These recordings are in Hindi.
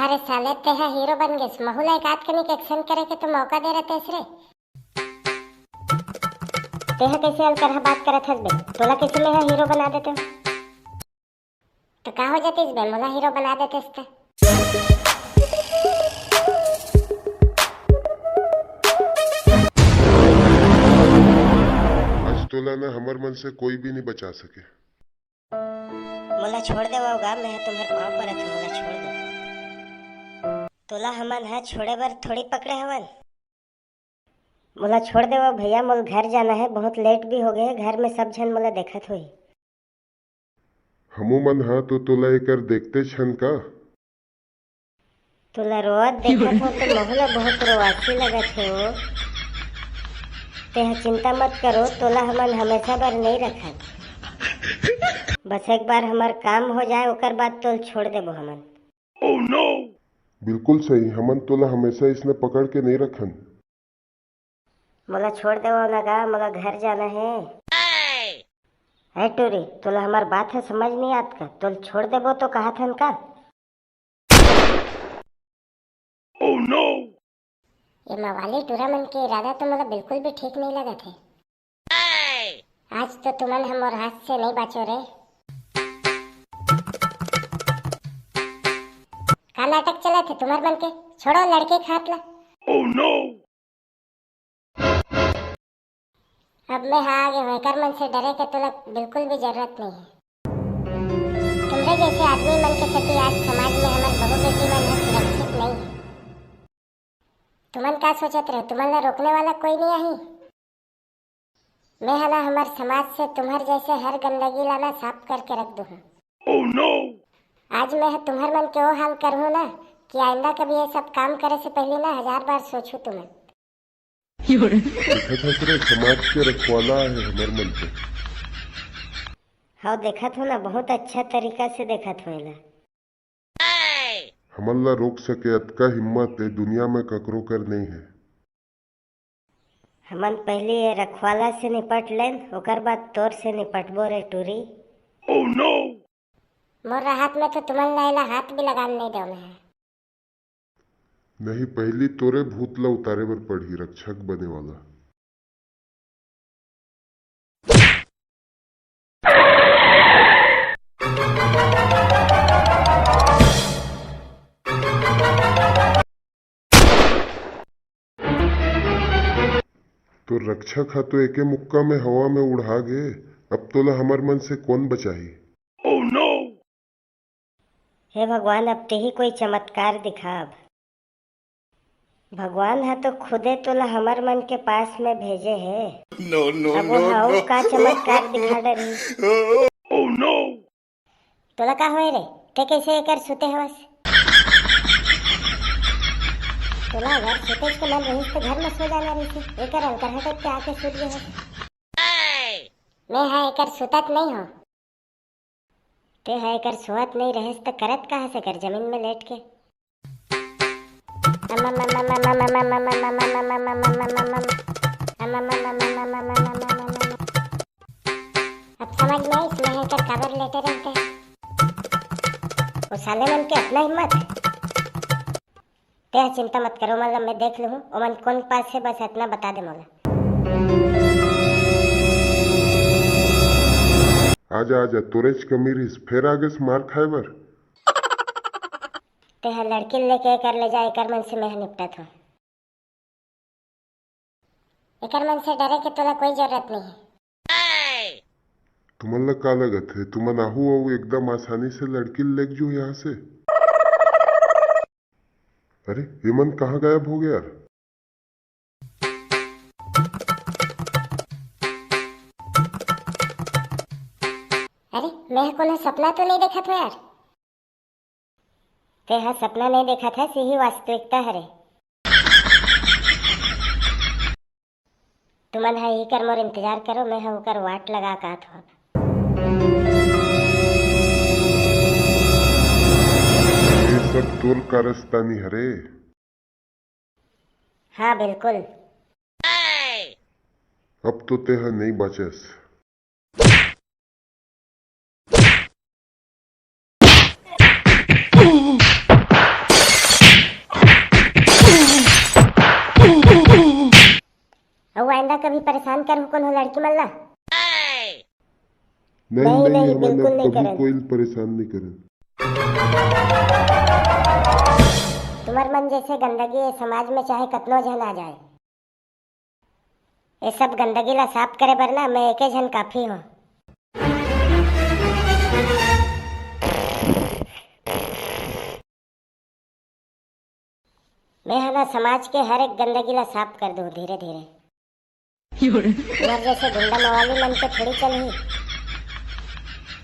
अरे साले तेहा हीरो बन गए महुला एक आध कनिक एक्शन करे के तो मौका दे रहे रे। तेहा कैसे अलकर बात करत हस बे? तोला कैसे में हीरो बना देते हो? तो का हो जातीस बे? मोला हीरो बना देतेस तो आज तोला ना हमर मन से कोई भी नहीं बचा सके। मोला छोड़ दे होगा, मैं तुम्हारे पाँव पर था, मोला छोड़ दे। तोला हमन है छोड़े बर थोड़ी पकड़े हवन। मोला छोड़ दे भैया, मोल घर जाना है, बहुत लेट भी हो गए, घर में सब जन मोला देखत हुई। हमू मन हा तो तोला एकर देखते छन का? तोला रोत देखत हो तो मोहला बहुत रोआसी लगत हो। तेहा चिंता मत करो, तोला हमन हमेशा बर नहीं रखत। बस एक बार हमार काम हो जाए ओकर बाद तोल छोड़ देबो हमन। Oh, no! बिल्कुल सही, हमन तोला हमेशा इसने पकड़ के नहीं रखन। मोला छोड़ देवो लगा, मोला घर जाना है। है टूरी, तोला हमार बात है समझ नहीं आत का? तोल छोड़ देबो तो कहा थन का? Oh, no! ये मवाली टूरा मन के इरादा तो मोला बिल्कुल भी ठीक नहीं लगा थे। आज तो तुमन हमर हाथ से नहीं बाचो रे। का नाटक चला थे तुम्हार मन के? छोड़ो लड़के के हाथ ला। Oh, no! अब मैं हाँ आगे होकर मन से डरे के तोला बिल्कुल भी जरूरत नहीं है। तुम्हारे जैसे आदमी मन के प्रति आज समाज में हमारे बहु बेटी मन सुरक्षित नहीं है। तुमन का सोचत रहे? तुमन ला रोकने वाला कोई नहीं आई। मैं हला हमारे समाज से तुम्हारे जैसे हर गंदगी लाना साफ करके रख दूँ। Oh, no! आज मैं तुम्हारे मन के वो हाल करूँ ना कि आइंदा कभी ये सब काम करे से पहले ना 1000 बार सोचूं तुम्हें। समाज के रखवाला है हमर मन पे। हाँ देखा था ना, बहुत अच्छा तरीका से देखा था ना। हमन ला रोक सके अतका हिम्मत है दुनिया में ककरो कर नहीं है। हमन पहले ये रखवाला से निपट लेन, ओकर बाद तोर से निपटबो रे टूरी। Oh, no! मोर हाथ में तो तुमन लाइला हाथ भी लगान नहीं दो मैं। नहीं, पहली तोरे भूत ला उतारे बर पड़ी रक्षक बने वाला। तो रक्षक हा तो एके मुक्का में हवा में उड़ा गए, अब तोला हमर मन से कौन बचाई? Oh, no! हे भगवान, अब ते ही कोई चमत्कार दिखा। अब भगवान है तो खुदे तोला हमार मन के पास में भेजे है। No, no, अब वो हाउ का चमत्कार दिखा डरी। Oh, no! तोला का होए रे? ते कैसे कर सुते हवस? तोला अगर सुते के मन रही तो घर में सो जाना रही थी। एकर अंकर हटक के आके सुत गए हो। मैं है एकर सुतत नहीं हो। ते है एकर सोत नहीं रहे तो करत कहाँ से कर जमीन में लेट के। अब समझ में आई इसमें एकर काबर लेटे रहते हैं। वो साले मन के अपना हिम्मत है। ते चिंता मत करो, मतलब मैं देख लूँ ओमन कौन पास है, बस इतना बता दे मोला। आजा आजा, तोरेच कमीरिस फिर आगे से मार खाए बर। ते लड़की लेके कर ले जाए, एकर मन से मैं निपटत हूँ। एकर मन से डरे के तोला कोई जरूरत नहीं है। तुमन ला का लगत है तुमन आहू आहू एकदम आसानी से लड़की लेग जो यहाँ से? अरे हेमंत कहाँ गायब हो गया? अरे मैं को सपना तो नहीं देखा था यार। ते सपना नहीं देखा था, यही वास्तविकता है रे। तुमन है ही कर मोर इंतजार करो, मैं हूँ कर वाट लगा का था। ये सब तोर कारस्तानी हरे। हाँ बिल्कुल। अब तो तेहा नहीं बचेस। कभी परेशान कर कौन हो लड़की मल्ला? नहीं नहीं, हमारा बिल्कुल नहीं कभी करन। कोई परेशान नहीं करन। तुम्हार मन जैसे गंदगी है समाज में चाहे कतनो जन आ जाए, ये सब गंदगी ला साफ करे बर ना मैं एके जन काफी हूँ। मैं है ना समाज के हर एक गंदगी ला साफ कर दूँ धीरे धीरे। तुम्हारे जैसे गुंडा मवाली मन के थोड़ी चली।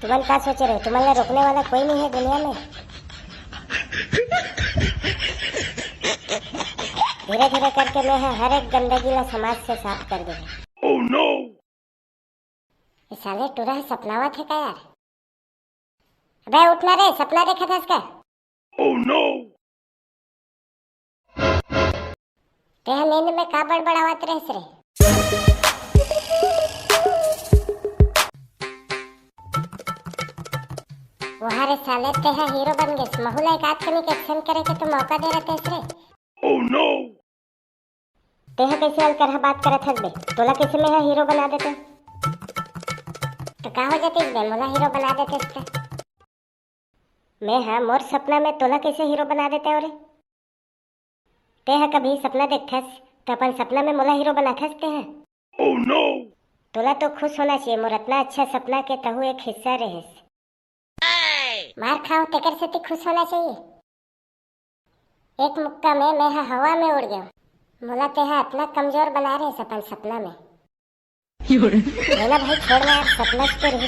तुमन क्या सोच रहे हो? तुम्हारे रोकने वाला कोई नहीं है दुनिया में। धीरे धीरे करके मैं हर एक गंदगी ला समाज से साफ कर दूंगा। Oh no! ये साले टूरा सपनावा थे क्या यार? अबे उठना रे, सपना देखा था इसका? Oh no! तेहा नींद में का बड़बड़ावत रहे रे? वहाँ रे साले तेहा हीरो बन गए। महुला एक आध के एक्शन करे के तो मौका दे रहे थे रे। Oh no! तेहा कैसे हल करहा बात करत हस बे? तोला कैसे मैं हीरो बना देते? तो का हो जाती बे? मोला हीरो बना देते इसका? मैं मोर सपना में तोला कैसे हीरो बना देते? और तेहा कभी सपना देखथस तो अपन सपना में मोला हीरो बनाथस तेहा? Oh no! तोला तो खुश होना चाहिए, मोर इतना अच्छा सपना के तहु एक हिस्सा रहेस। मार खाओ तेकर से खुश होना चाहिए। एक मुक्का में मैं हवा में उड़ गया। मोला तेहा इतना कमजोर बना रहे अपन सपना में। भाई छोड़ यार, सपना तो रही